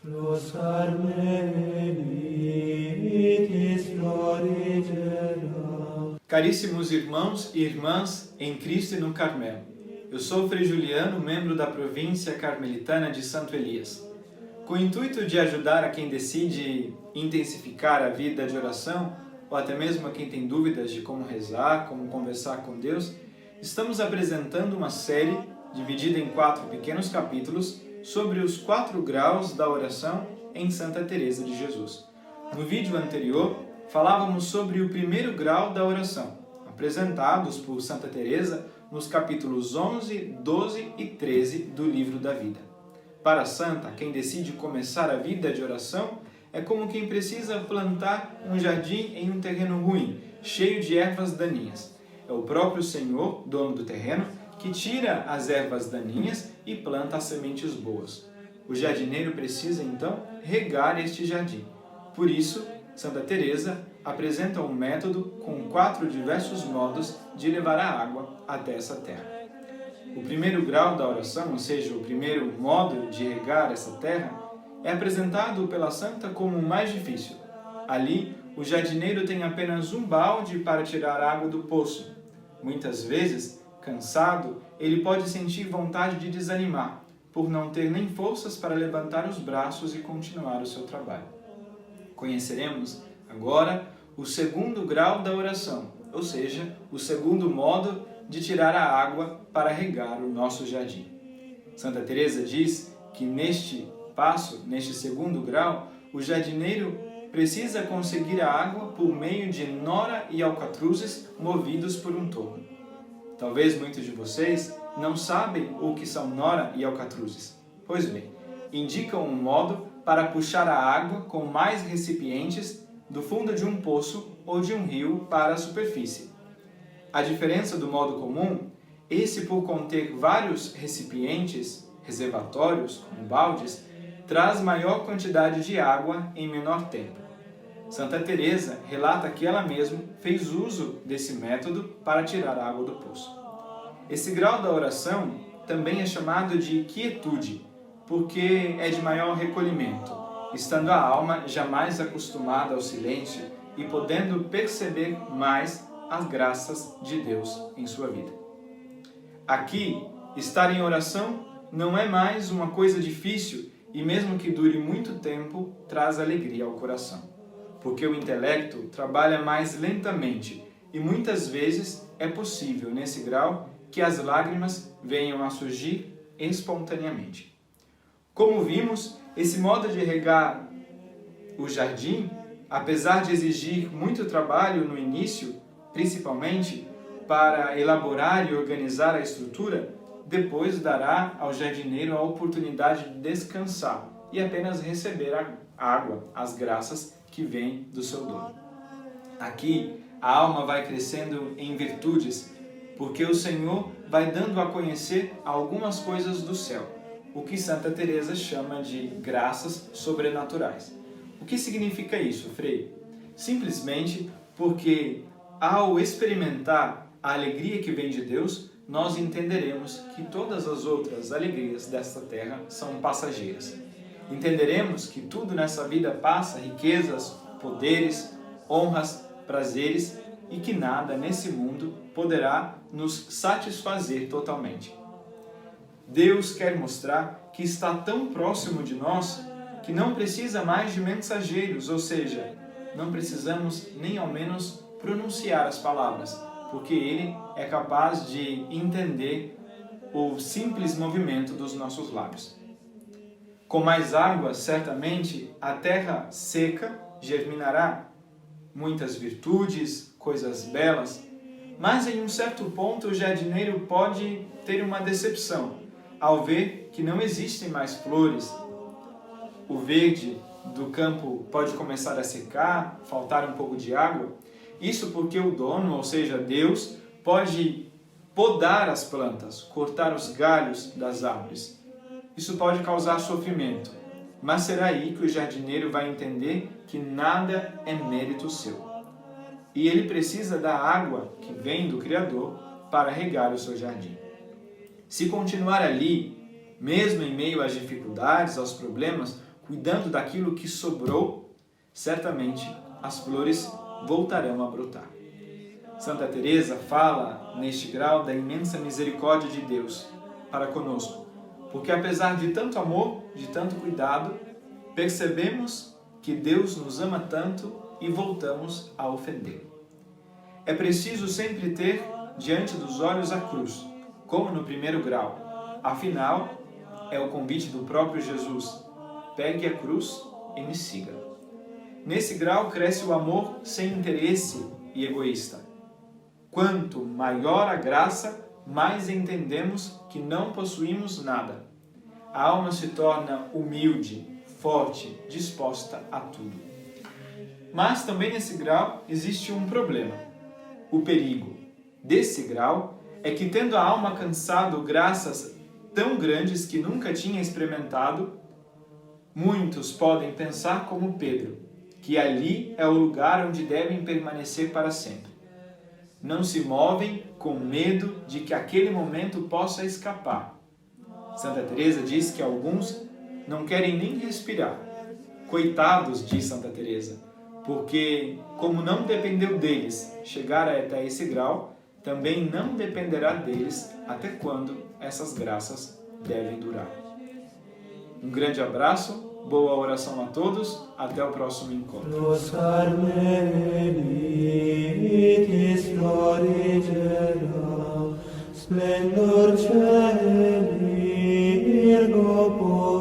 Flos carmelitis florigera. Caríssimos irmãos e irmãs em Cristo e no Carmelo, eu sou o Frei Juliano, membro da província carmelitana de Santo Elias. Com o intuito de ajudar a quem decide intensificar a vida de oração, ou até mesmo a quem tem dúvidas de como rezar, como conversar com Deus, estamos apresentando uma série dividida em 4 pequenos capítulos sobre os 4 graus da oração em Santa Teresa de Jesus. No vídeo anterior, falávamos sobre o primeiro grau da oração, apresentados por Santa Teresa nos capítulos 11, 12 e 13 do Livro da Vida. Para a Santa, quem decide começar a vida de oração é como quem precisa plantar um jardim em um terreno ruim, cheio de ervas daninhas. É o próprio Senhor, dono do terreno, que tira as ervas daninhas e planta as sementes boas. O jardineiro precisa, então, regar este jardim. Por isso, Santa Teresa apresenta um método com 4 diversos modos de levar a água até essa terra. O primeiro grau da oração, ou seja, o primeiro modo de regar essa terra, é apresentado pela Santa como o mais difícil. Ali, o jardineiro tem apenas um balde para tirar água do poço. Muitas vezes, cansado, ele pode sentir vontade de desanimar, por não ter nem forças para levantar os braços e continuar o seu trabalho. Conheceremos agora o segundo grau da oração, ou seja, o segundo modo de tirar a água para regar o nosso jardim. Santa Teresa diz que neste passo, neste segundo grau, o jardineiro precisa conseguir a água por meio de nora e alcatruzes movidos por um torno. Talvez muitos de vocês não sabem o que são nora e alcatruzes. Pois bem, indicam um modo para puxar a água com mais recipientes do fundo de um poço ou de um rio para a superfície. A diferença do modo comum, esse por conter vários recipientes, reservatórios, como baldes, traz maior quantidade de água em menor tempo. Santa Teresa relata que ela mesma fez uso desse método para tirar a água do poço. Esse grau da oração também é chamado de quietude, porque é de maior recolhimento, estando a alma jamais acostumada ao silêncio e podendo perceber mais as graças de Deus em sua vida. Aqui, estar em oração não é mais uma coisa difícil e mesmo que dure muito tempo, traz alegria ao coração. Porque o intelecto trabalha mais lentamente e muitas vezes é possível, nesse grau, que as lágrimas venham a surgir espontaneamente. Como vimos, esse modo de regar o jardim, apesar de exigir muito trabalho no início, principalmente para elaborar e organizar a estrutura, depois dará ao jardineiro a oportunidade de descansar e apenas receber a água, as graças que vêm do seu dono. Aqui, a alma vai crescendo em virtudes, porque o Senhor vai dando a conhecer algumas coisas do céu, o que Santa Teresa chama de graças sobrenaturais. O que significa isso, Frei? Simplesmente porque, ao experimentar a alegria que vem de Deus, nós entenderemos que todas as outras alegrias desta terra são passageiras. Entenderemos que tudo nessa vida passa, riquezas, poderes, honras, prazeres, e que nada nesse mundo poderá nos satisfazer totalmente. Deus quer mostrar que está tão próximo de nós que não precisa mais de mensageiros, ou seja, não precisamos nem ao menos pronunciar as palavras, porque Ele é capaz de entender o simples movimento dos nossos lábios. Com mais água, certamente, a terra seca germinará muitas virtudes, coisas belas, mas em um certo ponto o jardineiro pode ter uma decepção ao ver que não existem mais flores. O verde do campo pode começar a secar, faltar um pouco de água. Isso porque o dono, ou seja, Deus, pode podar as plantas, cortar os galhos das árvores. Isso pode causar sofrimento, mas será aí que o jardineiro vai entender que nada é mérito seu. E ele precisa da água que vem do Criador para regar o seu jardim. Se continuar ali, mesmo em meio às dificuldades, aos problemas, cuidando daquilo que sobrou, certamente as flores voltarão a brotar. Santa Teresa fala neste grau da imensa misericórdia de Deus para conosco, porque apesar de tanto amor, de tanto cuidado, percebemos que Deus nos ama tanto e voltamos a ofendê-lo. É preciso sempre ter diante dos olhos a cruz, como no primeiro grau. Afinal, é o convite do próprio Jesus: pegue a cruz e me siga. Nesse grau cresce o amor sem interesse e egoísta. Quanto maior a graça, mais entendemos que não possuímos nada. A alma se torna humilde, forte, disposta a tudo. Mas também nesse grau existe um problema: o perigo desse grau é que, tendo a alma alcançado graças tão grandes que nunca tinha experimentado, muitos podem pensar como Pedro, que ali é o lugar onde devem permanecer para sempre. Não se movem com medo de que aquele momento possa escapar. Santa Teresa diz que alguns não querem nem respirar. Coitados, diz Santa Teresa, porque como não dependeu deles chegar até esse grau, também não dependerá deles até quando essas graças devem durar. Um grande abraço, boa oração a todos, até o próximo encontro. Los Carmelitis florigera, splendor celi, ergo